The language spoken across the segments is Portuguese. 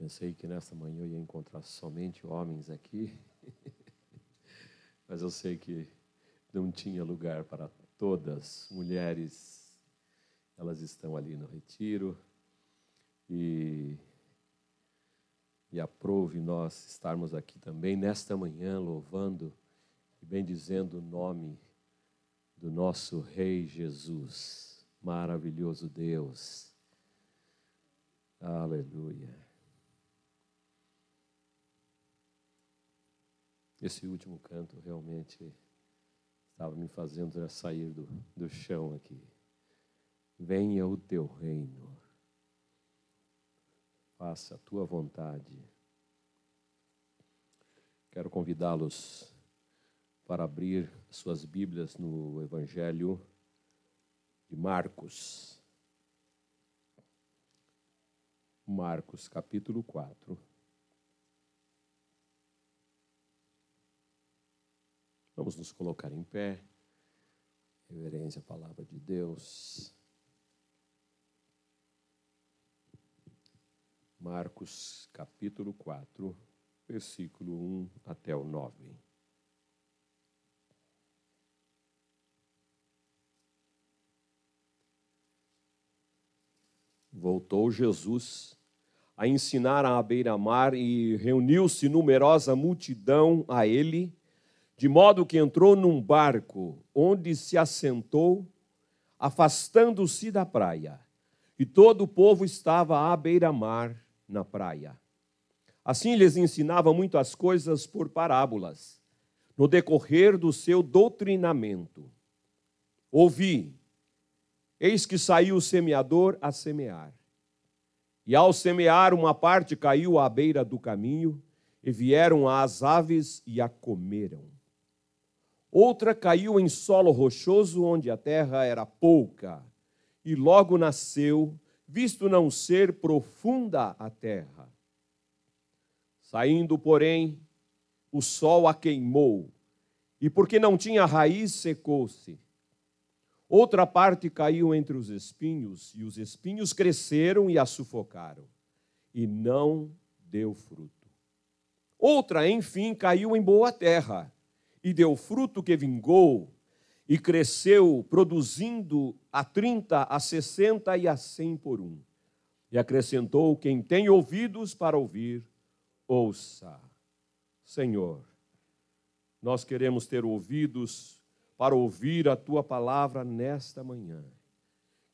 Pensei que nessa manhã eu ia encontrar somente homens aqui, mas eu sei que não tinha lugar para todas. Mulheres, elas estão ali no retiro e aprove nós estarmos aqui também nesta manhã louvando e bendizendo o nome do nosso Rei Jesus, maravilhoso Deus. Aleluia. Esse último canto realmente estava me fazendo sair do chão aqui. Venha o teu reino, faça a tua vontade. Quero convidá-los para abrir suas Bíblias no Evangelho de Marcos. Marcos, capítulo 4. Vamos nos colocar em pé, reverência à palavra de Deus. Marcos, capítulo 4, versículo 1 até o 9. Voltou Jesus a ensinar à beira-mar e reuniu-se numerosa multidão a ele, de modo que entrou num barco, onde se assentou, afastando-se da praia. E todo o povo estava à beira-mar, na praia. Assim lhes ensinava muitas coisas por parábolas, no decorrer do seu doutrinamento. Ouvi, eis que saiu o semeador a semear. E ao semear, uma parte caiu à beira do caminho, e vieram as aves e a comeram. Outra caiu em solo rochoso, onde a terra era pouca, e logo nasceu, visto não ser profunda a terra. Saindo, porém, o sol a queimou, e porque não tinha raiz, secou-se. Outra parte caiu entre os espinhos, e os espinhos cresceram e a sufocaram, e não deu fruto. Outra, enfim, caiu em boa terra, e deu fruto que vingou, e cresceu, produzindo a 30, a 60 e a 100 por um. E acrescentou: quem tem ouvidos para ouvir, ouça. Senhor, nós queremos ter ouvidos para ouvir a Tua palavra nesta manhã.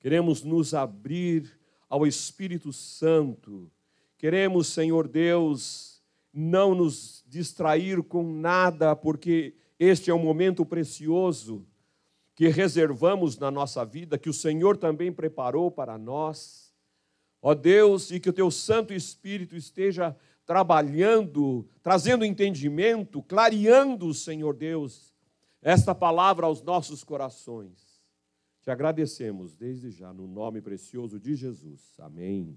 Queremos nos abrir ao Espírito Santo. Queremos, Senhor Deus, não nos distrair com nada, porque este é um momento precioso que reservamos na nossa vida, que o Senhor também preparou para nós. Ó Deus, e que o Teu Santo Espírito esteja trabalhando, trazendo entendimento, clareando, Senhor Deus, esta palavra aos nossos corações. Te agradecemos desde já, no nome precioso de Jesus. Amém.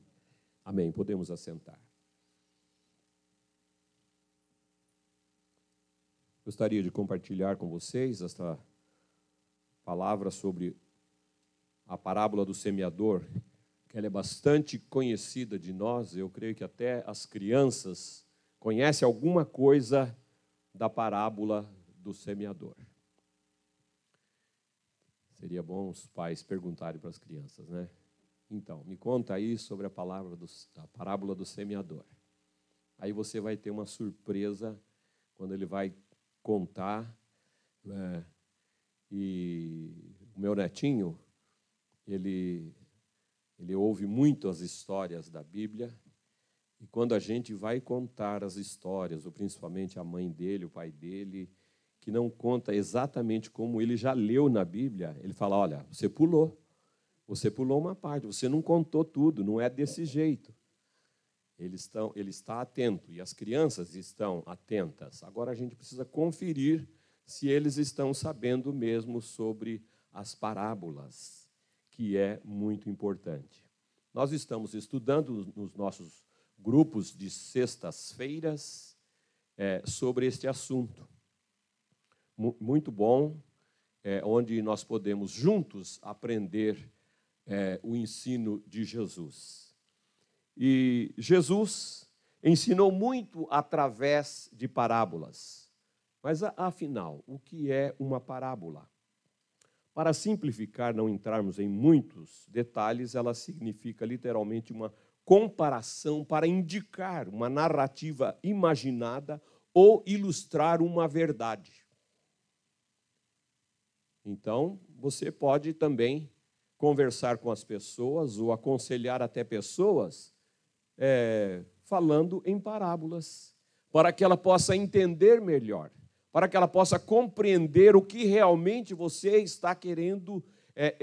Amém. Podemos assentar. Gostaria de compartilhar com vocês esta palavra sobre a parábola do semeador, que ela é bastante conhecida de nós. Eu creio que até as crianças conhecem alguma coisa da parábola do semeador. Seria bom os pais perguntarem para as crianças, né? Então, me conta aí sobre a parábola do semeador. Aí você vai ter uma surpresa quando ele vai contar, e o meu netinho, ele ouve muito as histórias da Bíblia, e quando a gente vai contar as histórias, ou principalmente a mãe dele, o pai dele, que não conta exatamente como ele já leu na Bíblia, ele fala: olha, você pulou uma parte, você não contou tudo, não é desse jeito. Ele está atento, e as crianças estão atentas. Agora a gente precisa conferir se eles estão sabendo mesmo sobre as parábolas, que é muito importante. Nós estamos estudando nos nossos grupos de sextas-feiras sobre este assunto. Muito bom, onde nós podemos juntos aprender o ensino de Jesus. E Jesus, ensinou muito através de parábolas. Mas, afinal, o que é uma parábola? Para simplificar, não entrarmos em muitos detalhes, ela significa literalmente uma comparação para indicar uma narrativa imaginada ou ilustrar uma verdade. Então, você pode também conversar com as pessoas ou aconselhar até pessoas falando em parábolas, para que ela possa entender melhor, para que ela possa compreender o que realmente você está querendo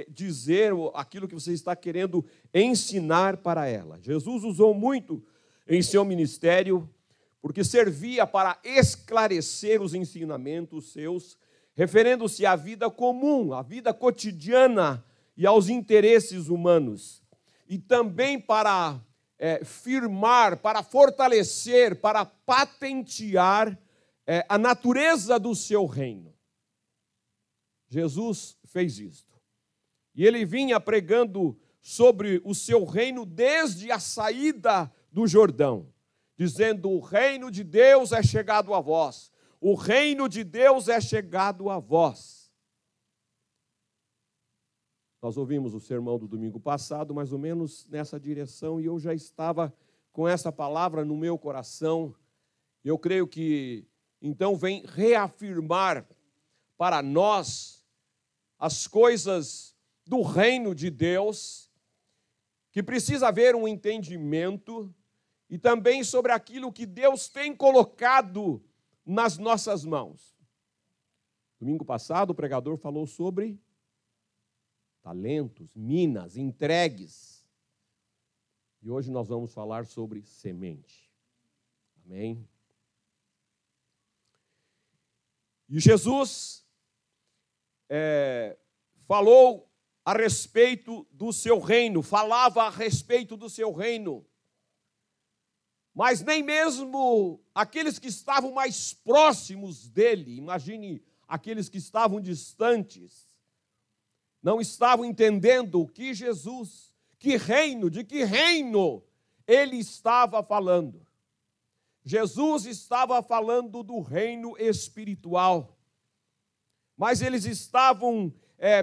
dizer, aquilo que você está querendo ensinar para ela. Jesus usou muito em seu ministério, porque servia para esclarecer os ensinamentos seus, referendo-se à vida comum, à vida cotidiana e aos interesses humanos. E também para firmar, para fortalecer, para patentear a natureza do seu reino. Jesus fez isto. E ele vinha pregando sobre o seu reino desde a saída do Jordão, dizendo: o reino de Deus é chegado a vós. O reino de Deus é chegado a vós. Nós ouvimos o sermão do domingo passado, mais ou menos nessa direção, e eu já estava com essa palavra no meu coração. Eu creio que, então, vem reafirmar para nós as coisas do reino de Deus, que precisa haver um entendimento, e também sobre aquilo que Deus tem colocado nas nossas mãos. Domingo passado, o pregador falou sobre talentos, minas, entregues. E hoje nós vamos falar sobre semente. Amém? E Jesus falou a respeito do seu reino, falava a respeito do seu reino. Mas nem mesmo aqueles que estavam mais próximos dele, imagine aqueles que estavam distantes, não estavam entendendo que Jesus, de que reino ele estava falando. Jesus estava falando do reino espiritual, mas eles estavam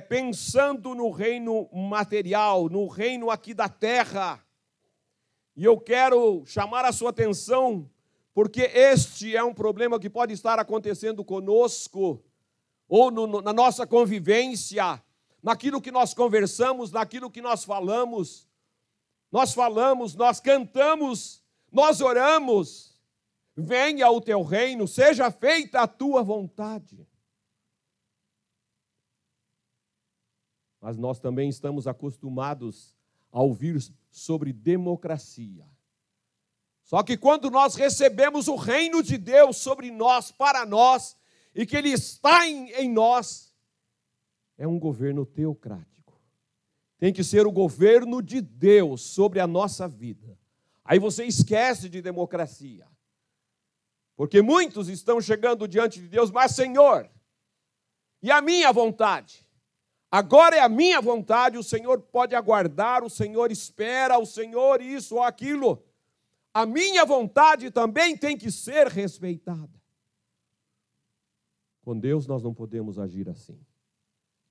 pensando no reino material, no reino aqui da terra. E eu quero chamar a sua atenção, porque este é um problema que pode estar acontecendo conosco, ou na nossa convivência, naquilo que nós conversamos, naquilo que nós falamos. Nós falamos, nós cantamos, nós oramos. Venha o teu reino, seja feita a tua vontade. Mas nós também estamos acostumados a ouvir sobre democracia. Só que quando nós recebemos o reino de Deus sobre nós, para nós, e que Ele está em nós, é um governo teocrático. Tem que ser o governo de Deus sobre a nossa vida. Aí você esquece de democracia. Porque muitos estão chegando diante de Deus, mas Senhor, e a minha vontade? Agora é a minha vontade, o Senhor pode aguardar, o Senhor espera, o Senhor isso ou aquilo. A minha vontade também tem que ser respeitada. Com Deus nós não podemos agir assim.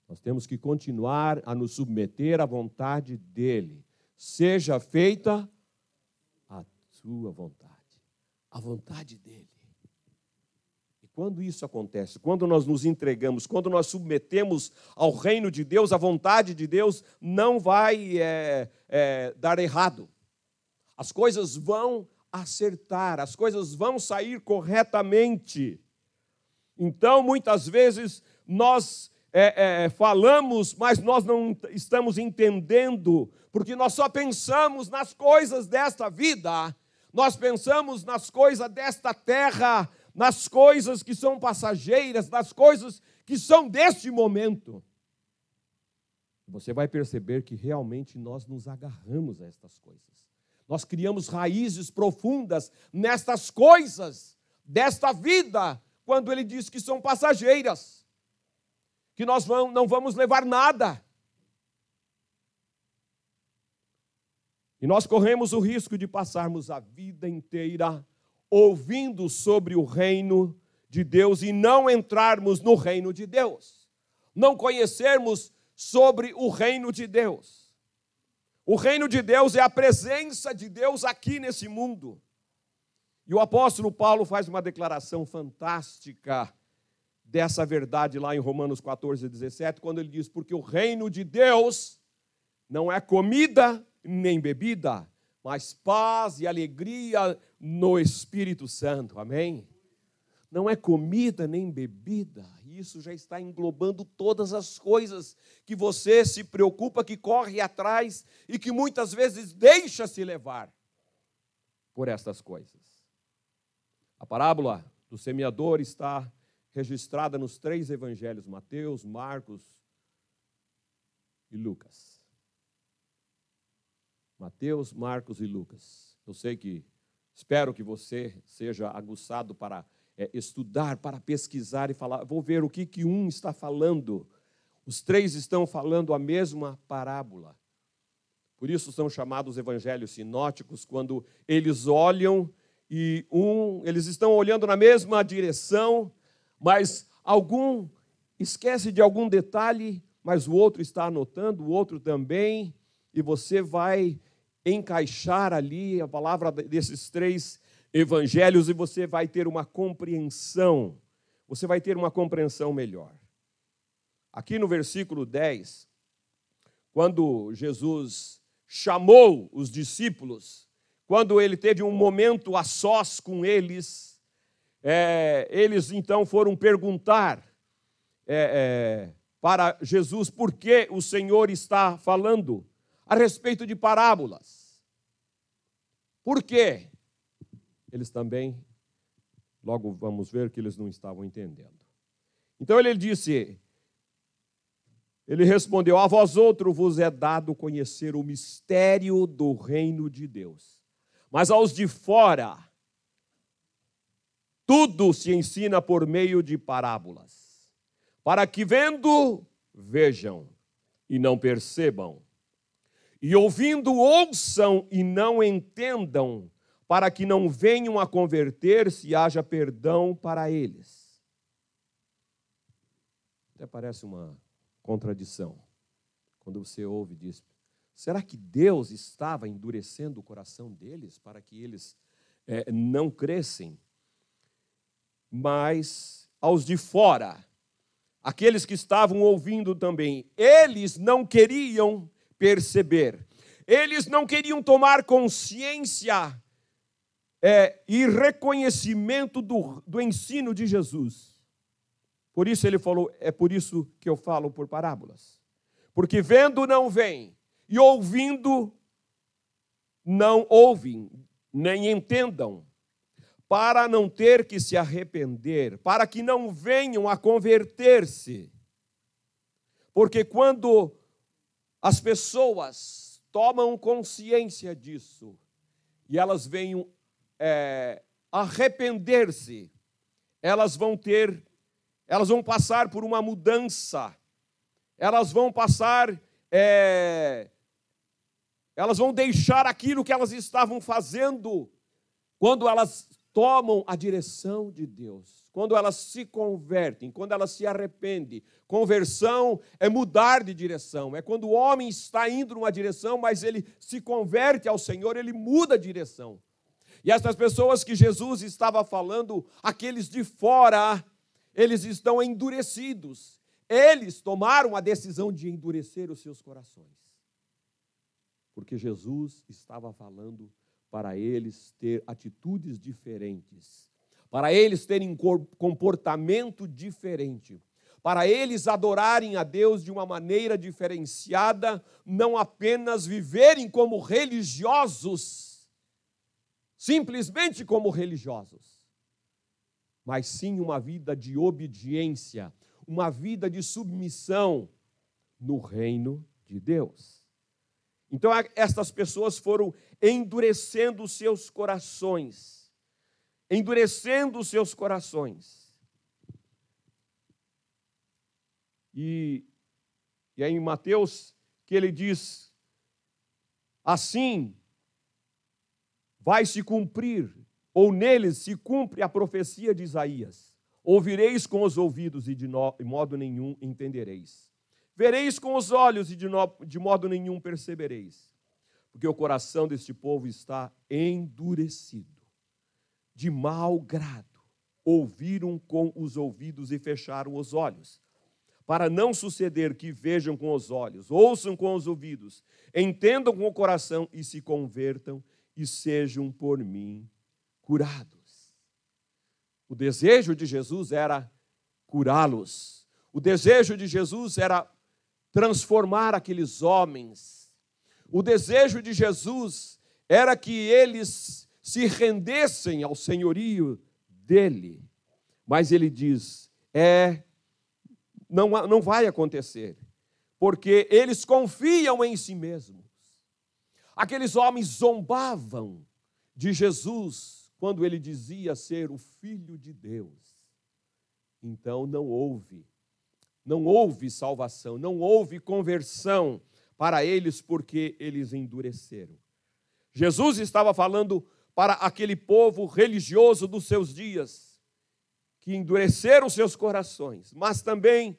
Nós temos que continuar a nos submeter à vontade dEle. Seja feita a sua vontade, a vontade dEle. Quando isso acontece, quando nós nos entregamos, quando nós submetemos ao reino de Deus, a vontade de Deus não vai dar errado. As coisas vão acertar, as coisas vão sair corretamente. Então, muitas vezes, nós falamos, mas nós não estamos entendendo, porque nós só pensamos nas coisas desta vida, nós pensamos nas coisas desta terra, nas coisas que são passageiras, nas coisas que são deste momento. Você vai perceber que realmente nós nos agarramos a estas coisas. Nós criamos raízes profundas nestas coisas desta vida, quando ele diz que são passageiras, que nós não vamos levar nada. E nós corremos o risco de passarmos a vida inteira ouvindo sobre o reino de Deus e não entrarmos no reino de Deus. Não conhecermos sobre o reino de Deus. O reino de Deus é a presença de Deus aqui nesse mundo. E o apóstolo Paulo faz uma declaração fantástica dessa verdade lá em Romanos 14, 17, quando ele diz: porque o reino de Deus não é comida nem bebida, mas paz e alegria no Espírito Santo. Amém? Não é comida nem bebida. Isso já está englobando todas as coisas que você se preocupa, que corre atrás e que muitas vezes deixa se levar por estas coisas. A parábola do semeador está registrada nos 3 evangelhos, Mateus, Marcos e Lucas. Mateus, Marcos e Lucas. Eu sei que, espero que você seja aguçado para estudar, para pesquisar e falar, vou ver o que um está falando. Os 3 estão falando a mesma parábola. Por isso são chamados evangelhos sinóticos, quando eles olham e eles estão olhando na mesma direção, mas algum esquece de algum detalhe, mas o outro está anotando, o outro também, e você vai encaixar ali a palavra desses 3 evangelhos e você vai ter uma compreensão, melhor. Aqui no versículo 10, quando Jesus chamou os discípulos, quando ele teve um momento a sós com eles, eles então foram perguntar para Jesus por que o Senhor está falando a respeito de parábolas. Por quê? Eles também, logo vamos ver que eles não estavam entendendo. Então ele respondeu: a vós outro vos é dado conhecer o mistério do reino de Deus, mas aos de fora tudo se ensina por meio de parábolas, para que vendo, vejam e não percebam, e ouvindo, ouçam e não entendam, para que não venham a converter-se e haja perdão para eles. Até parece uma contradição, quando você ouve e diz: será que Deus estava endurecendo o coração deles para que eles não crescem? Mas aos de fora, aqueles que estavam ouvindo também, eles não queriam perceber, eles não queriam tomar consciência e reconhecimento do ensino de Jesus. Por isso ele falou, é por isso que eu falo por parábolas. Porque vendo não veem, e ouvindo não ouvem, nem entendam, para não ter que se arrepender, para que não venham a converter-se. Porque quando as pessoas tomam consciência disso, e elas venham arrepender-se, elas vão passar por uma mudança, elas vão deixar aquilo que elas estavam fazendo, quando elas tomam a direção de Deus, quando elas se convertem, quando elas se arrependem. Conversão é mudar de direção, é quando o homem está indo numa direção, mas ele se converte ao Senhor, ele muda a direção. E essas pessoas que Jesus estava falando, aqueles de fora, eles estão endurecidos. Eles tomaram a decisão de endurecer os seus corações. Porque Jesus estava falando para eles ter atitudes diferentes, para eles terem comportamento diferente, para eles adorarem a Deus de uma maneira diferenciada, não apenas viverem como religiosos, simplesmente como religiosos, mas sim uma vida de obediência, uma vida de submissão no reino de Deus. Então, estas pessoas foram endurecendo os seus corações, endurecendo os seus corações. E é em Mateus que ele diz: assim vai se cumprir, ou neles se cumpre a profecia de Isaías. Ouvireis com os ouvidos e de modo nenhum entendereis. Vereis com os olhos e de modo nenhum percebereis. Porque o coração deste povo está endurecido. De mau grado, ouviram com os ouvidos e fecharam os olhos. Para não suceder que vejam com os olhos, ouçam com os ouvidos, entendam com o coração e se convertam e sejam por mim curados. O desejo de Jesus era curá-los. O desejo de Jesus era transformar aqueles homens. O desejo de Jesus era que eles se rendessem ao senhorio dele. Mas ele diz, não vai acontecer, porque eles confiam em si mesmos. Aqueles homens zombavam de Jesus quando ele dizia ser o Filho de Deus. Então não houve salvação, não houve conversão para eles, porque eles endureceram. Jesus estava falando para aquele povo religioso dos seus dias, que endureceram seus corações, mas também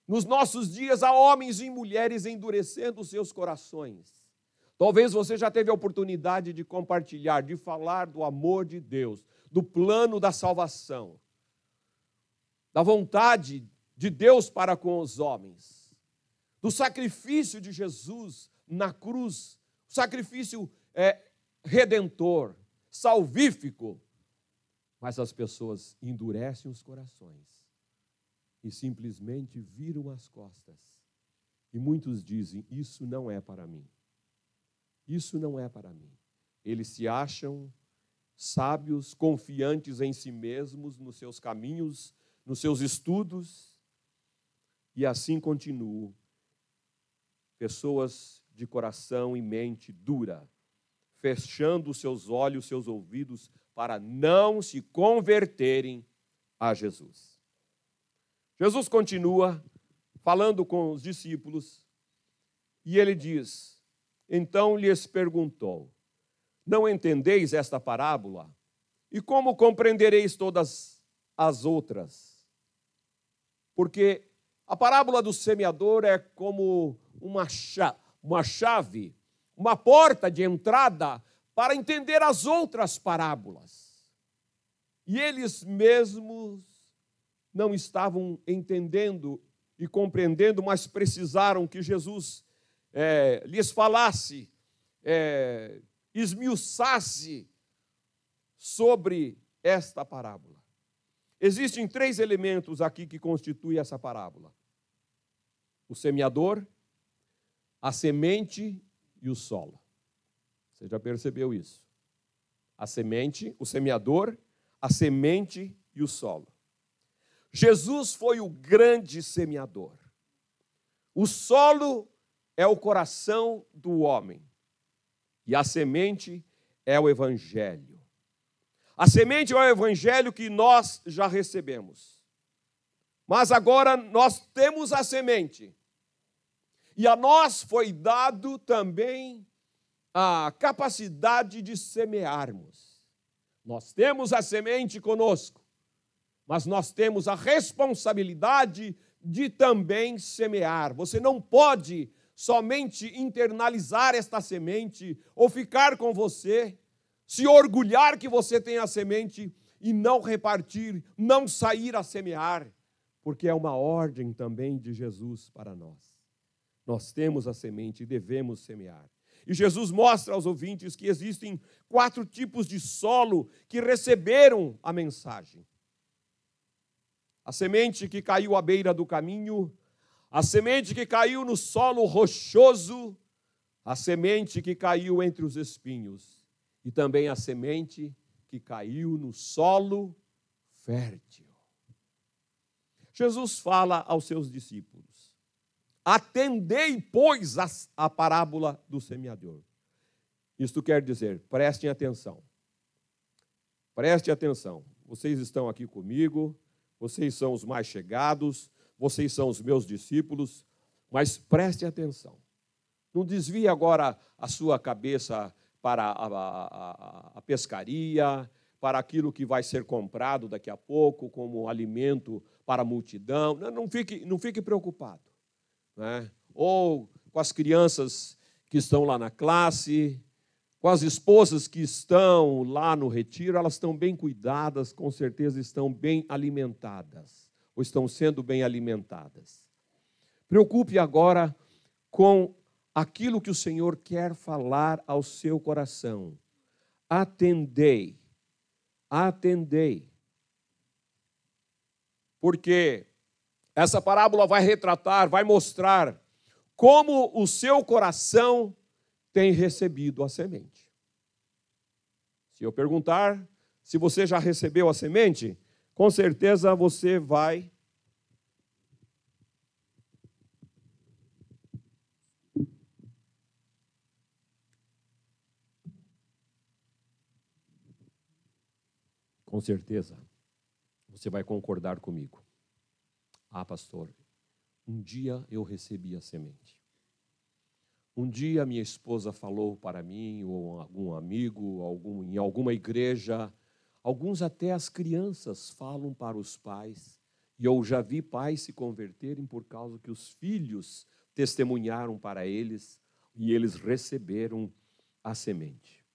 nos nossos dias há homens e mulheres endurecendo seus corações. Talvez você já teve a oportunidade de compartilhar, de falar do amor de Deus, do plano da salvação, da vontade de Deus para com os homens, do sacrifício de Jesus na cruz, sacrifício redentor, salvífico. Mas as pessoas endurecem os corações e simplesmente viram as costas. E muitos dizem, isso não é para mim. Isso não é para mim. Eles se acham sábios, confiantes em si mesmos, nos seus caminhos, nos seus estudos, e assim continuam. Pessoas de coração e mente dura, fechando seus olhos, seus ouvidos, para não se converterem a Jesus. Jesus continua falando com os discípulos, e ele diz, então lhes perguntou, não entendeis esta parábola? E como compreendereis todas as outras? Porque a parábola do semeador é como uma chave, uma porta de entrada para entender as outras parábolas. E eles mesmos não estavam entendendo e compreendendo, mas precisaram que Jesus lhes falasse, esmiuçasse sobre esta parábola. Existem 3 elementos aqui que constituem essa parábola: o semeador, a semente e o solo. Você já percebeu isso? A semente, o semeador, a semente e o solo. Jesus foi o grande semeador. O solo é o coração do homem. E a semente é o evangelho. A semente é o evangelho que nós já recebemos. Mas agora nós temos a semente. E a nós foi dado também a capacidade de semearmos. Nós temos a semente conosco, mas nós temos a responsabilidade de também semear. Você não pode somente internalizar esta semente ou ficar com você, se orgulhar que você tem a semente e não repartir, não sair a semear, porque é uma ordem também de Jesus para nós. Nós temos a semente e devemos semear. E Jesus mostra aos ouvintes que existem 4 tipos de solo que receberam a mensagem. A semente que caiu à beira do caminho, a semente que caiu no solo rochoso, a semente que caiu entre os espinhos e também a semente que caiu no solo fértil. Jesus fala aos seus discípulos: atendei, pois, a parábola do semeador. Isto quer dizer, prestem atenção. Prestem atenção. Vocês estão aqui comigo, vocês são os mais chegados, vocês são os meus discípulos, mas prestem atenção. Não desvie agora a sua cabeça para a pescaria, para aquilo que vai ser comprado daqui a pouco, como alimento para a multidão. Não fique preocupado, né? Ou com as crianças que estão lá na classe, com as esposas que estão lá no retiro, elas estão bem cuidadas, com certeza estão bem alimentadas, ou estão sendo bem alimentadas. Preocupe agora com aquilo que o Senhor quer falar ao seu coração. Atendei. Atendei. Porque essa parábola vai retratar, vai mostrar como o seu coração tem recebido a semente. Se eu perguntar se você já recebeu a semente, com certeza você vai com certeza você vai concordar comigo. Ah, pastor, um dia eu recebi a semente. Um dia minha esposa falou para mim, ou algum amigo, em alguma igreja, alguns até as crianças falam para os pais, e eu já vi pais se converterem por causa que os filhos testemunharam para eles, e eles receberam a semente.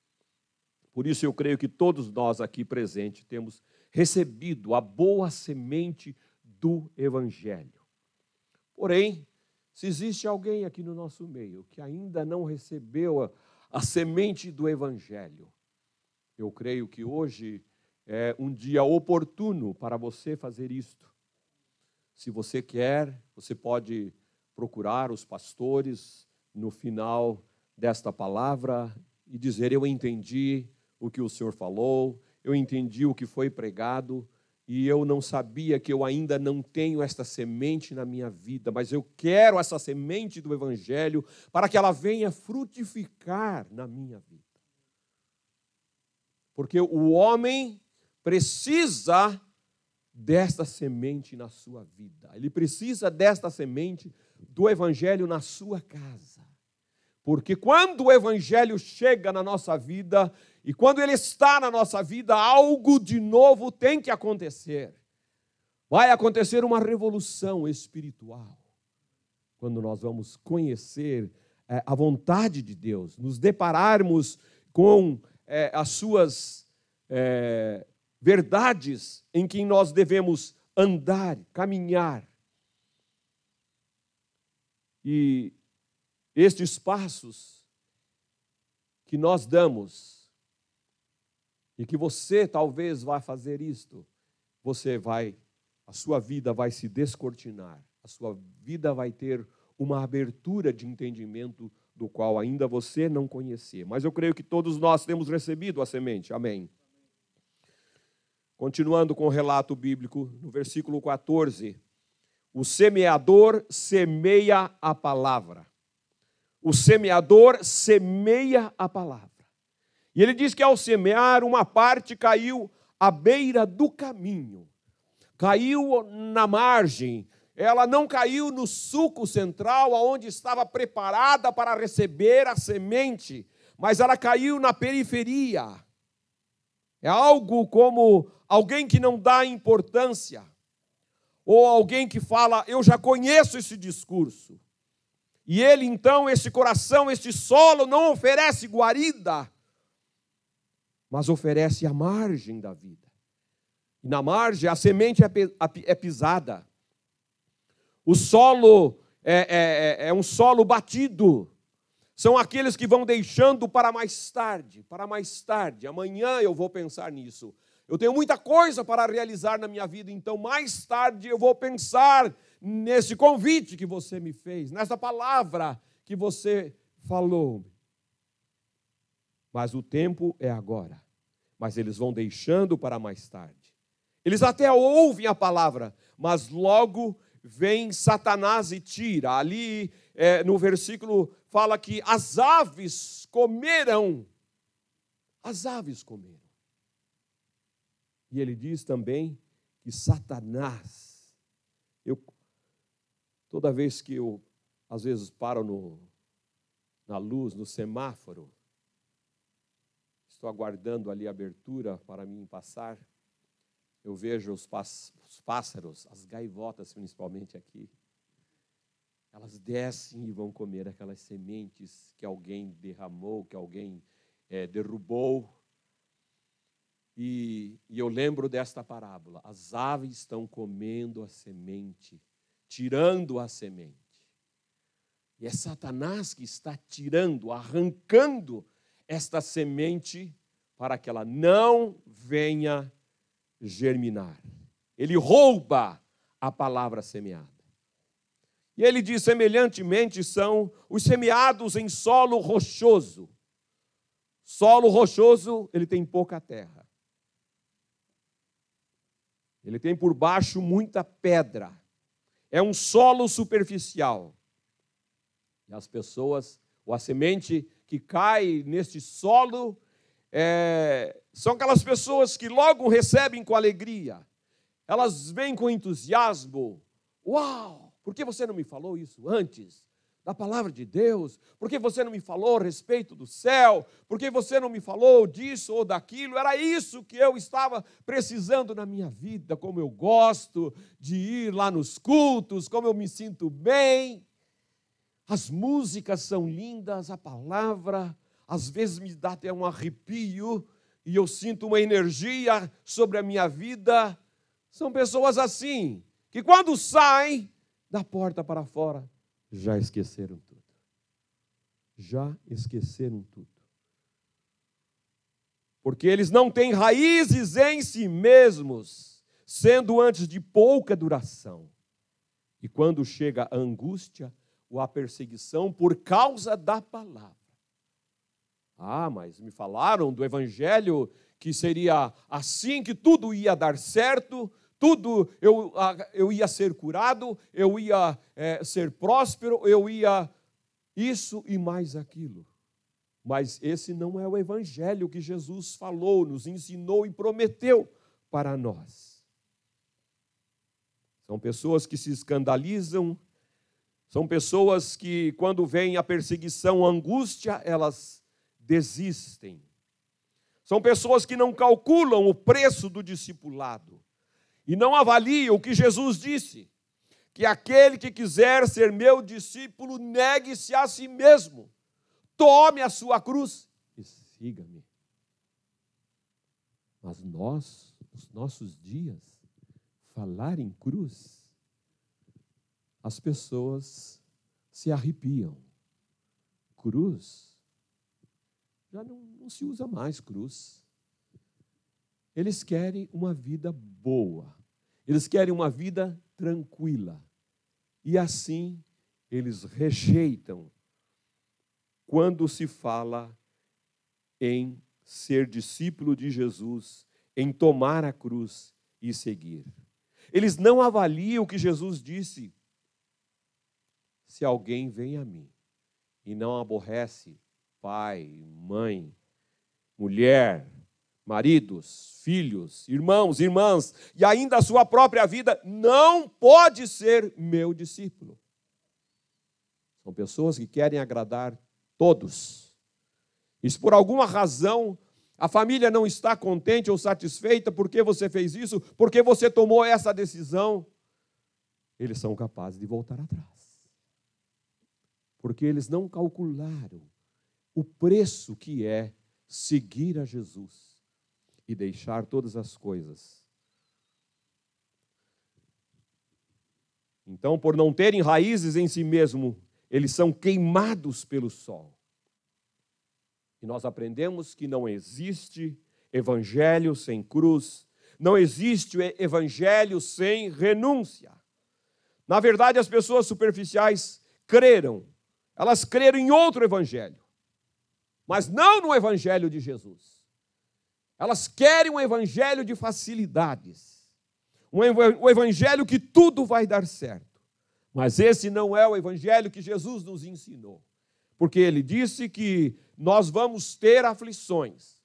Por isso eu creio que todos nós aqui presentes temos recebido a boa semente do Evangelho. Porém, se existe alguém aqui no nosso meio que ainda não recebeu a semente do Evangelho, eu creio que hoje é um dia oportuno para você fazer isto. Se você quer, você pode procurar os pastores no final desta palavra e dizer: eu entendi o que o Senhor falou, eu entendi o que foi pregado, e eu não sabia que eu ainda não tenho esta semente na minha vida, mas eu quero essa semente do Evangelho para que ela venha frutificar na minha vida. Porque o homem precisa desta semente na sua vida. Ele precisa desta semente do Evangelho na sua casa. Porque quando o Evangelho chega na nossa vida, e quando ele está na nossa vida, algo de novo tem que acontecer. Vai acontecer uma revolução espiritual. Quando nós vamos conhecer a vontade de Deus, nos depararmos com as suas verdades em que nós devemos andar, caminhar. E estes passos que nós damos, e que você talvez vá fazer isto, a sua vida vai se descortinar, a sua vida vai ter uma abertura de entendimento do qual ainda você não conhecia. Mas eu creio que todos nós temos recebido a semente. Amém. Continuando com o relato bíblico, no versículo 14, o semeador semeia a palavra. O semeador semeia a palavra. E ele diz que ao semear, uma parte caiu à beira do caminho. Caiu na margem. Ela não caiu no sulco central, onde estava preparada para receber a semente, mas ela caiu na periferia. É algo como alguém que não dá importância, ou alguém que fala: eu já conheço esse discurso. E ele, então, esse coração, este solo, não oferece guarida, mas oferece a margem da vida. E na margem, a semente é pisada. O solo é um solo batido. São aqueles que vão deixando para mais tarde, para mais tarde. Amanhã eu vou pensar nisso. Eu tenho muita coisa para realizar na minha vida, então mais tarde eu vou pensar nesse convite que você me fez, nessa palavra que você falou. Mas o tempo é agora. Mas eles vão deixando para mais tarde. Eles até ouvem a palavra, mas logo vem Satanás e tira. Ali no versículo fala que as aves comeram. As aves comeram. E ele diz também que Satanás, toda vez que eu, às vezes, paro na luz, no semáforo, estou aguardando ali a abertura para mim passar, eu vejo os pássaros, as gaivotas principalmente aqui. Elas descem e vão comer aquelas sementes que alguém derramou, que alguém derrubou. E eu lembro desta parábola. As aves estão comendo a semente, tirando a semente. E é Satanás que está tirando, arrancando esta semente para que ela não venha germinar. Ele rouba a palavra semeada. E ele diz, semelhantemente, são os semeados em solo rochoso. Solo rochoso, ele tem pouca terra. Ele tem por baixo muita pedra. É um solo superficial. E as pessoas, ou a semente que cai neste solo, são aquelas pessoas que logo recebem com alegria. Elas vêm com entusiasmo. Uau! Por que você não me falou isso antes? Da palavra de Deus? Por que você não me falou a respeito do céu? Por que você não me falou disso ou daquilo? Era isso que eu estava precisando na minha vida, como eu gosto de ir lá nos cultos, como eu me sinto bem. As músicas são lindas, a palavra, às vezes me dá até um arrepio, e eu sinto uma energia sobre a minha vida. São pessoas assim, que quando saem da porta para fora, já esqueceram tudo. Já esqueceram tudo. Porque eles não têm raízes em si mesmos, sendo antes de pouca duração. E quando chega a angústia ou a perseguição por causa da palavra. Ah, mas me falaram do evangelho que seria assim, que tudo ia dar certo, tudo eu ia ser curado, eu ia ser próspero, eu ia isso e mais aquilo. Mas esse não é o evangelho que Jesus falou, nos ensinou e prometeu para nós. São pessoas que se escandalizam, são pessoas que, quando vem a perseguição, a angústia, elas desistem. São pessoas que não calculam o preço do discipulado. E não avaliam o que Jesus disse, que aquele que quiser ser meu discípulo, negue-se a si mesmo, tome a sua cruz e siga-me. Mas nós, nos nossos dias, falar em cruz, as pessoas se arrepiam. Cruz, já não se usa mais cruz. Eles querem uma vida boa. Eles querem uma vida tranquila. E assim, eles rejeitam quando se fala em ser discípulo de Jesus, em tomar a cruz e seguir. Eles não avaliam o que Jesus disse. Se alguém vem a mim e não aborrece pai, mãe, mulher, maridos, filhos, irmãos, irmãs, e ainda a sua própria vida, não pode ser meu discípulo. São pessoas que querem agradar todos. E se por alguma razão a família não está contente ou satisfeita, por que você fez isso, por que você tomou essa decisão, eles são capazes de voltar atrás. Porque eles não calcularam o preço que é seguir a Jesus e deixar todas as coisas. Então, por não terem raízes em si mesmo, eles são queimados pelo sol. E nós aprendemos que não existe evangelho sem cruz, não existe evangelho sem renúncia. Na verdade, as pessoas superficiais creram, elas creram em outro evangelho, mas não no evangelho de Jesus. Elas querem um evangelho de facilidades, um evangelho que tudo vai dar certo. Mas esse não é o evangelho que Jesus nos ensinou. Porque ele disse que nós vamos ter aflições,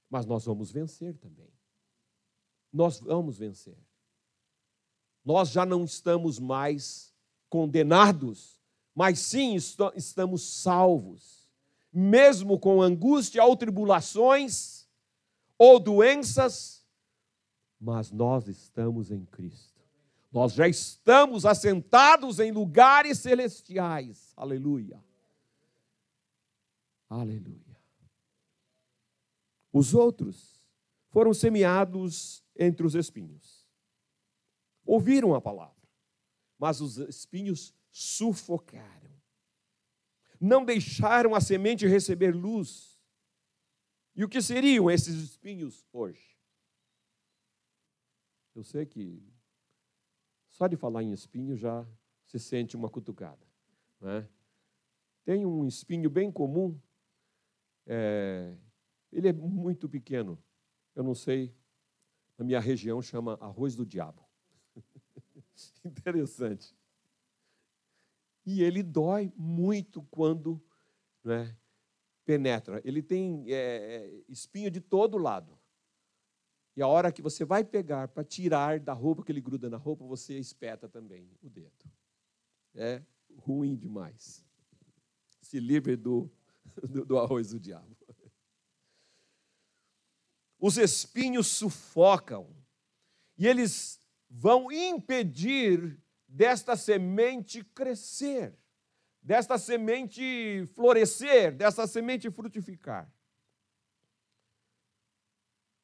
mas nós vamos vencer também. Nós vamos vencer. Nós já não estamos mais condenados, mas sim estamos salvos. mesmo com angústia ou tribulações ou doenças, mas nós estamos em Cristo. Nós já estamos assentados em lugares celestiais. Aleluia. Aleluia. Os outros foram semeados entre os espinhos. Ouviram a palavra, mas os espinhos sufocaram. Não deixaram a semente receber luz. E o que seriam esses espinhos hoje? Eu sei que só de falar em espinho já se sente uma cutucada, né? Tem um espinho bem comum, ele é muito pequeno. Eu não sei, na minha região chama arroz do diabo. Interessante. E ele dói muito quando, né, penetra. Ele tem espinho de todo lado. E a hora que você vai pegar para tirar da roupa, que ele gruda na roupa, você espeta também o dedo. É ruim demais. Se livre do arroz do diabo. Os espinhos sufocam. E eles vão impedir desta semente crescer, desta semente florescer, desta semente frutificar.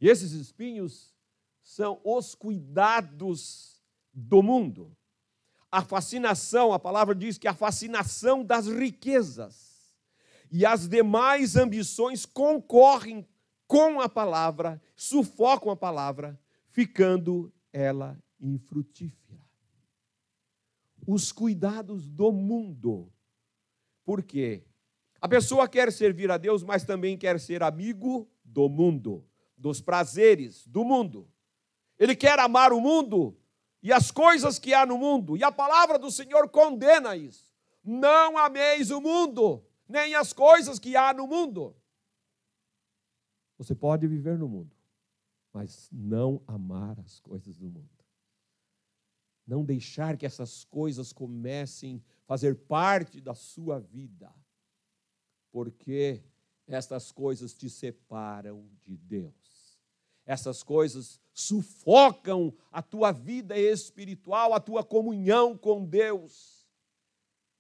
E esses espinhos são os cuidados do mundo. A fascinação, a palavra diz que a fascinação das riquezas e as demais ambições concorrem com a palavra, sufocam a palavra, ficando ela infrutífera. Os cuidados do mundo. Por quê? A pessoa quer servir a Deus, mas também quer ser amigo do mundo, dos prazeres do mundo. Ele quer amar o mundo e as coisas que há no mundo. E a palavra do Senhor condena isso. Não ameis o mundo, nem as coisas que há no mundo. Você pode viver no mundo, mas não amar as coisas do mundo. Não deixar que essas coisas comecem a fazer parte da sua vida, porque estas coisas te separam de Deus. Essas coisas sufocam a tua vida espiritual, a tua comunhão com Deus,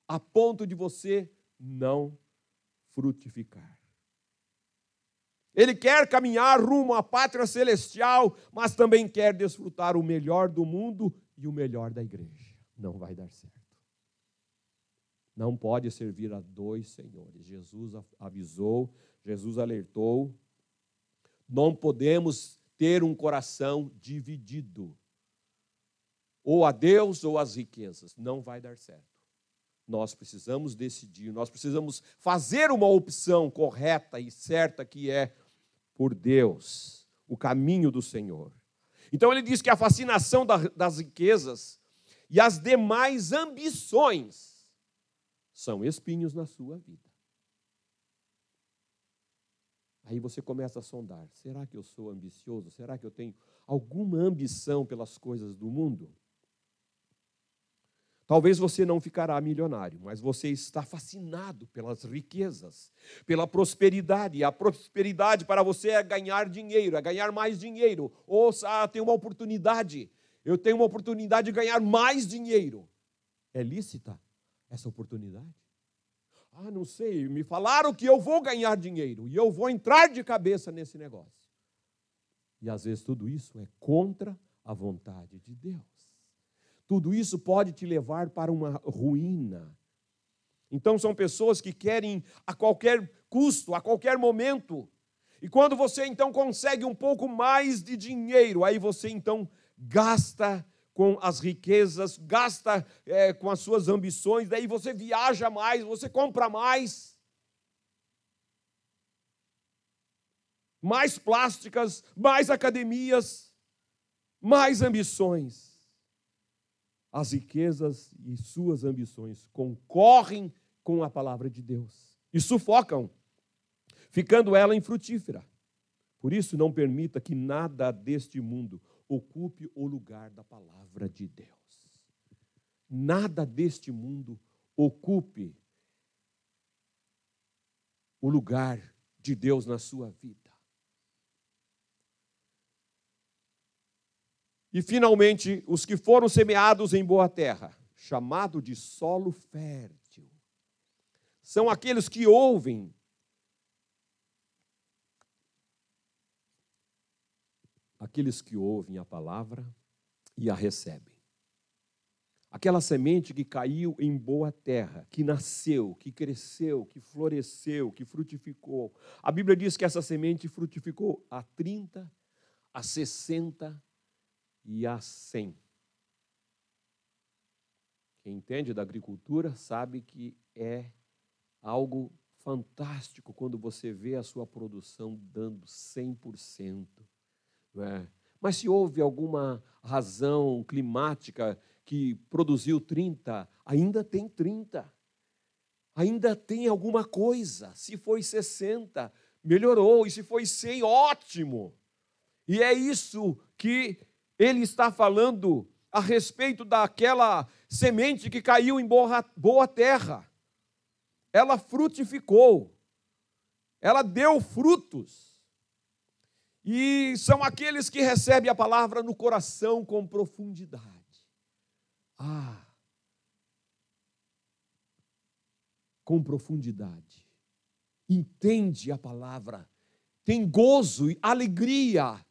a ponto de você não frutificar. Ele quer caminhar rumo à pátria celestial, mas também quer desfrutar o melhor do mundo e o melhor da igreja. Não vai dar certo. Não pode servir a dois senhores. Jesus avisou, Jesus alertou. Não podemos ter um coração dividido. Ou a Deus ou às riquezas. Não vai dar certo. Nós precisamos decidir, nós precisamos fazer uma opção correta e certa, que é por Deus, o caminho do Senhor. Então ele diz que a fascinação das riquezas e as demais ambições são espinhos na sua vida. Aí você começa a sondar, será que eu sou ambicioso? Será que eu tenho alguma ambição pelas coisas do mundo? Talvez você não ficará milionário, mas você está fascinado pelas riquezas, pela prosperidade. E a prosperidade para você é ganhar dinheiro, é ganhar mais dinheiro. Ou tem uma oportunidade, eu tenho uma oportunidade de ganhar mais dinheiro. É lícita essa oportunidade? Não sei, me falaram que eu vou ganhar dinheiro e eu vou entrar de cabeça nesse negócio. E às vezes tudo isso é contra a vontade de Deus. Tudo isso pode te levar para uma ruína. Então são pessoas que querem a qualquer custo, a qualquer momento. E quando você então consegue um pouco mais de dinheiro, aí você então gasta com as riquezas, gasta com as suas ambições, daí você viaja mais, você compra mais plásticas, mais academias, mais ambições. As riquezas e suas ambições concorrem com a palavra de Deus e sufocam, ficando ela infrutífera. Por isso, não permita que nada deste mundo ocupe o lugar da palavra de Deus. Nada deste mundo ocupe o lugar de Deus na sua vida. E, finalmente, os que foram semeados em boa terra, chamado de solo fértil, são aqueles que ouvem a palavra e a recebem. Aquela semente que caiu em boa terra, que nasceu, que cresceu, que floresceu, que frutificou. A Bíblia diz que essa semente frutificou a 30, a 60 e a 100. Quem entende da agricultura sabe que é algo fantástico quando você vê a sua produção dando 100%. Não é? Mas se houve alguma razão climática que produziu 30, ainda tem 30. Ainda tem alguma coisa. Se foi 60, melhorou. E se foi 100, ótimo. E é isso que ele está falando a respeito daquela semente que caiu em boa terra. Ela frutificou. Ela deu frutos. E são aqueles que recebem a palavra no coração com profundidade. Com profundidade. Entende a palavra. Tem gozo e alegria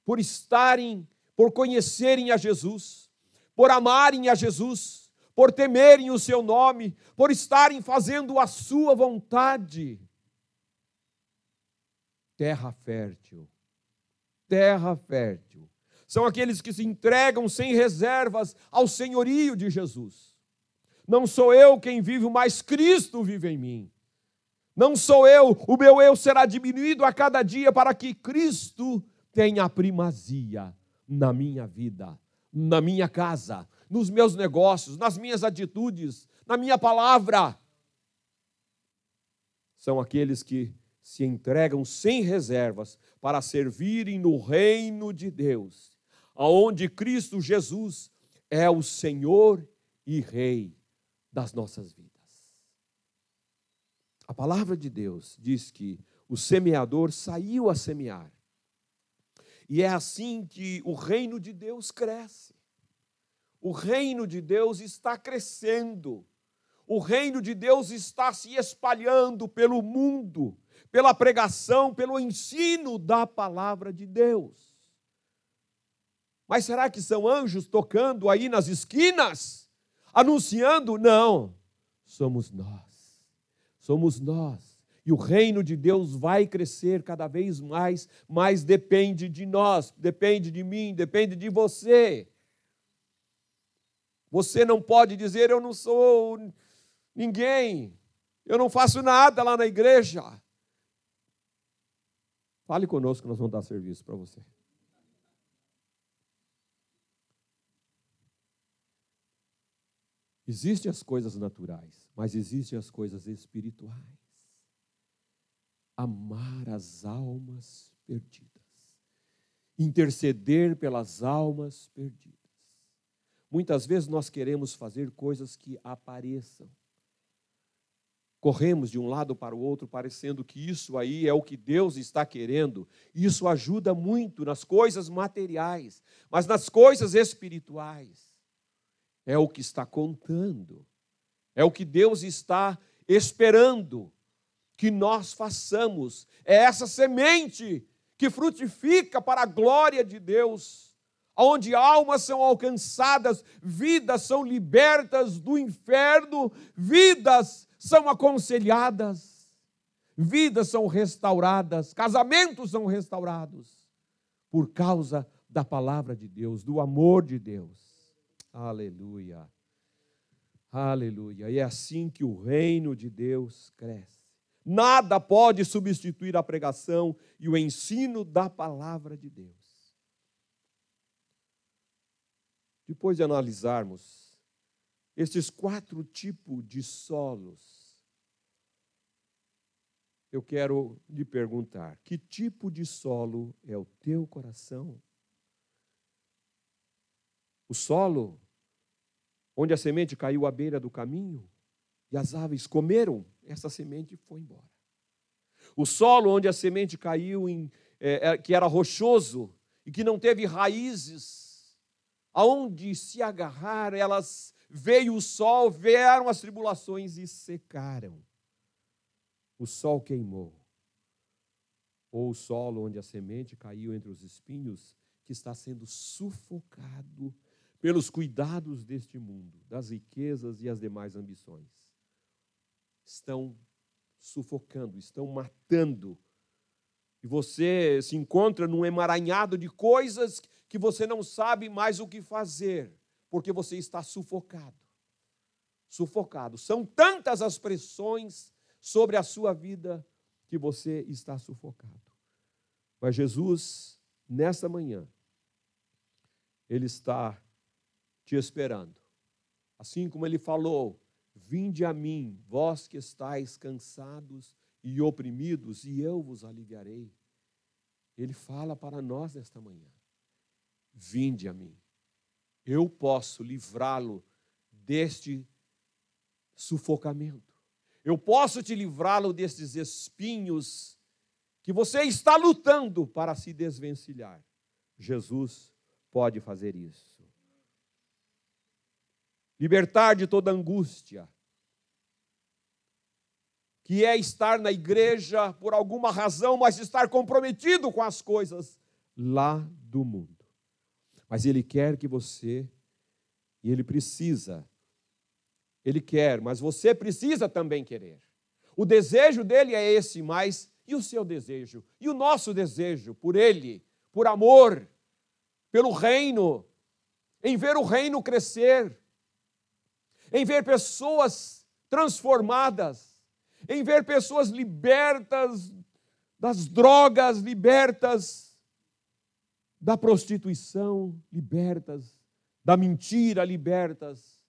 por estarem, por conhecerem a Jesus, por amarem a Jesus, por temerem o seu nome, por estarem fazendo a sua vontade. Terra fértil. Terra fértil. São aqueles que se entregam sem reservas ao senhorio de Jesus. Não sou eu quem vive, mas Cristo vive em mim. Não sou eu, o meu eu será diminuído a cada dia para que Cristo tenha a primazia na minha vida, na minha casa, nos meus negócios, nas minhas atitudes, na minha palavra. São aqueles que se entregam sem reservas para servirem no reino de Deus, aonde Cristo Jesus é o Senhor e Rei das nossas vidas. A palavra de Deus diz que o semeador saiu a semear. E é assim que o reino de Deus cresce. O reino de Deus está crescendo. O reino de Deus está se espalhando pelo mundo, pela pregação, pelo ensino da palavra de Deus. Mas será que são anjos tocando aí nas esquinas, anunciando? Não, somos nós. Somos nós. E o reino de Deus vai crescer cada vez mais, mas depende de nós, depende de mim, depende de você. Você não pode dizer, eu não sou ninguém, eu não faço nada lá na igreja. Fale conosco que nós vamos dar serviço para você. Existem as coisas naturais, mas existem as coisas espirituais. Amar as almas perdidas. Interceder pelas almas perdidas. Muitas vezes nós queremos fazer coisas que apareçam. Corremos de um lado para o outro, parecendo que isso aí é o que Deus está querendo. Isso ajuda muito nas coisas materiais, mas nas coisas espirituais é o que está contando. É o que Deus está esperando que nós façamos. É essa semente que frutifica para a glória de Deus, onde almas são alcançadas, vidas são libertas do inferno, vidas são aconselhadas, vidas são restauradas, casamentos são restaurados, por causa da palavra de Deus, do amor de Deus. Aleluia. Aleluia. E é assim que o reino de Deus cresce. Nada pode substituir a pregação e o ensino da palavra de Deus. Depois de analisarmos estes 4 tipos de solos, eu quero lhe perguntar: que tipo de solo é o teu coração? O solo onde a semente caiu à beira do caminho? E as aves comeram essa semente e foi embora. O solo onde a semente caiu, que era rochoso e que não teve raízes, aonde se agarrar, veio o sol, vieram as tribulações e secaram. O sol queimou. Ou o solo onde a semente caiu entre os espinhos, que está sendo sufocado pelos cuidados deste mundo, das riquezas e as demais ambições. Estão sufocando, estão matando. E você se encontra num emaranhado de coisas que você não sabe mais o que fazer, porque você está sufocado. Sufocado. São tantas as pressões sobre a sua vida que você está sufocado. Mas Jesus, nesta manhã, Ele está te esperando. Assim como Ele falou, vinde a mim, vós que estáis cansados e oprimidos, e eu vos aliviarei. Ele fala para nós nesta manhã, vinde a mim. Eu posso livrá-lo deste sufocamento. Eu posso te livrá-lo destes espinhos que você está lutando para se desvencilhar. Jesus pode fazer isso. Libertar de toda angústia, que é estar na igreja por alguma razão, mas estar comprometido com as coisas lá do mundo. Mas Ele quer que você, e Ele precisa, Ele quer, mas você precisa também querer. O desejo dele é esse, mas e o seu desejo? E o nosso desejo por Ele, por amor, pelo reino, em ver o reino crescer, em ver pessoas transformadas, em ver pessoas libertas das drogas, libertas da prostituição, libertas da mentira, libertas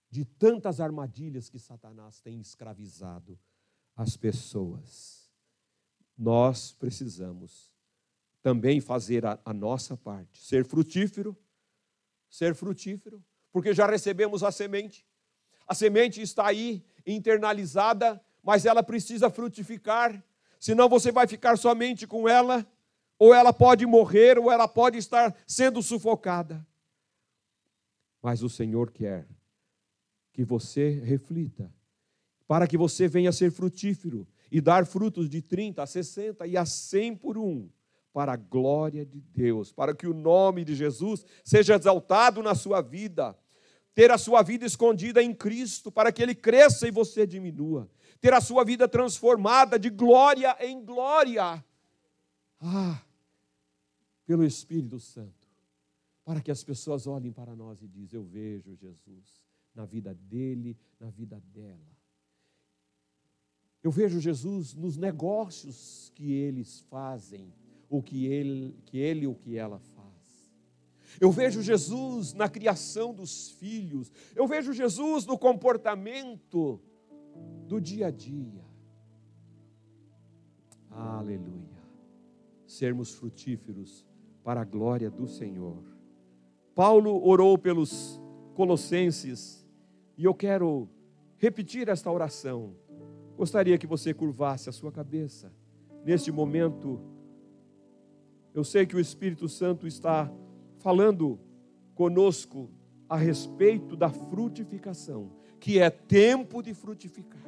de tantas armadilhas que Satanás tem escravizado as pessoas. Nós precisamos também fazer a nossa parte, ser frutífero, porque já recebemos a semente está aí internalizada, mas ela precisa frutificar, senão você vai ficar somente com ela, ou ela pode morrer, ou ela pode estar sendo sufocada. Mas o Senhor quer que você reflita, para que você venha a ser frutífero e dar frutos de 30, a 60 e a 100 por um, para a glória de Deus, para que o nome de Jesus seja exaltado na sua vida. Ter a sua vida escondida em Cristo, para que Ele cresça e você diminua. Ter a sua vida transformada de glória em glória. Pelo Espírito Santo. Para que as pessoas olhem para nós e dizem, eu vejo Jesus na vida dele, na vida dela. Eu vejo Jesus nos negócios que eles fazem, o que ela faz. Eu vejo Jesus na criação dos filhos. Eu vejo Jesus no comportamento do dia a dia. Aleluia. Sermos frutíferos para a glória do Senhor. Paulo orou pelos colossenses e eu quero repetir esta oração. Gostaria que você curvasse a sua cabeça. Neste momento, eu sei que o Espírito Santo está falando conosco a respeito da frutificação, que é tempo de frutificar.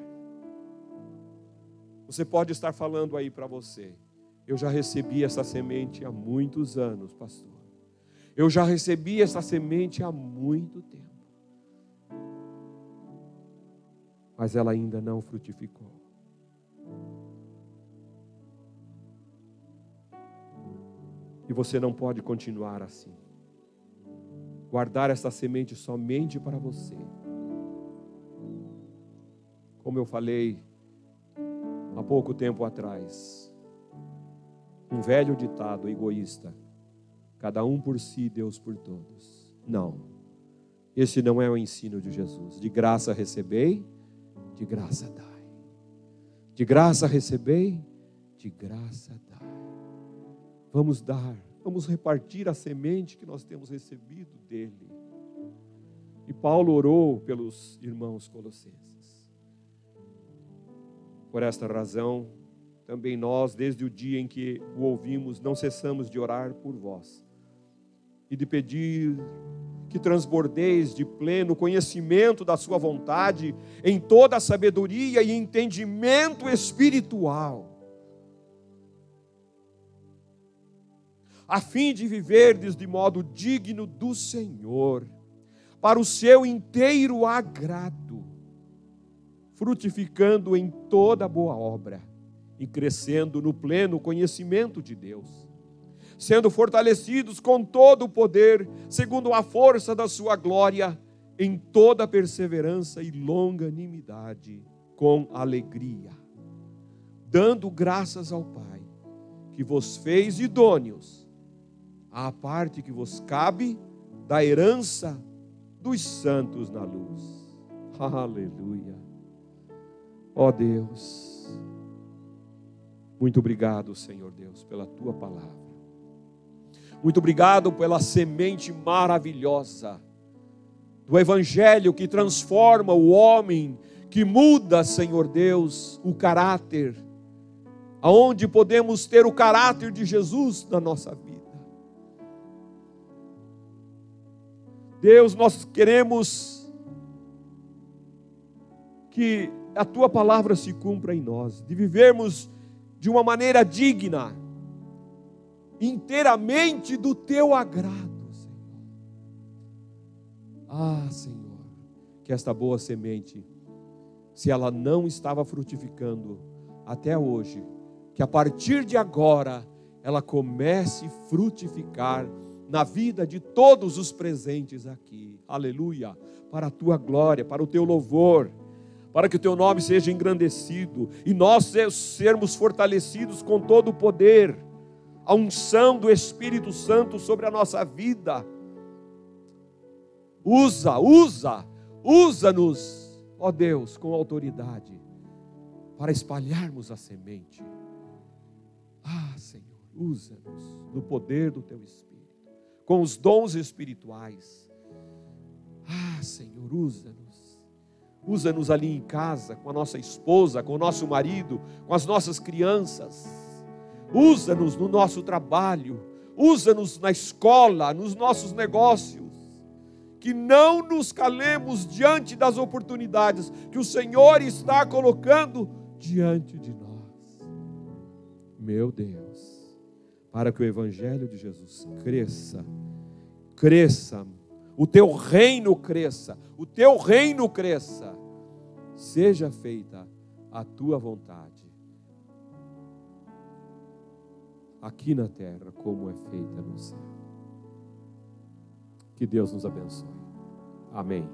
Você pode estar falando aí para você, eu já recebi essa semente há muitos anos, pastor. Eu já recebi essa semente há muito tempo. Mas ela ainda não frutificou. E você não pode continuar assim. Guardar essa semente somente para você. Como eu falei há pouco tempo atrás, um velho ditado egoísta: cada um por si, Deus por todos. Não, esse não é o ensino de Jesus. De graça recebei, de graça dai. De graça recebei, de graça dai. Vamos dar, vamos repartir a semente que nós temos recebido dele. E Paulo orou pelos irmãos colossenses. Por esta razão, também nós, desde o dia em que o ouvimos, não cessamos de orar por vós e de pedir que transbordeis de pleno conhecimento da sua vontade em toda a sabedoria e entendimento espiritual, a fim de viverdes de modo digno do Senhor, para o seu inteiro agrado, frutificando em toda boa obra e crescendo no pleno conhecimento de Deus, sendo fortalecidos com todo o poder, segundo a força da sua glória, em toda perseverança e longanimidade, com alegria, dando graças ao Pai, que vos fez idôneos à parte que vos cabe da herança dos santos na luz. Aleluia. Ó Deus, muito obrigado, Senhor Deus, pela tua palavra. Muito obrigado pela semente maravilhosa do Evangelho que transforma o homem, que muda, Senhor Deus, o caráter, aonde podemos ter o caráter de Jesus na nossa vida. Deus, nós queremos que a tua palavra se cumpra em nós, de vivermos de uma maneira digna, inteiramente do teu agrado, Senhor. Ah, Senhor, que esta boa semente, se ela não estava frutificando até hoje, que a partir de agora ela comece a frutificar na vida de todos os presentes aqui. Aleluia, para a tua glória, para o teu louvor, para que o teu nome seja engrandecido e nós sermos fortalecidos com todo o poder, a unção do Espírito Santo sobre a nossa vida. Usa-nos, ó Deus, com autoridade, para espalharmos a semente. Ah, Senhor, usa-nos no poder do teu Espírito, com os dons espirituais. Ah, Senhor, usa-nos. Usa-nos ali em casa, com a nossa esposa, com o nosso marido, com as nossas crianças. Usa-nos no nosso trabalho. Usa-nos na escola, nos nossos negócios. Que não nos calemos diante das oportunidades que o Senhor está colocando diante de nós. Meu Deus, para que o Evangelho de Jesus cresça, o teu reino cresça, seja feita a tua vontade, aqui na terra, como é feita no céu. Que Deus nos abençoe. Amém.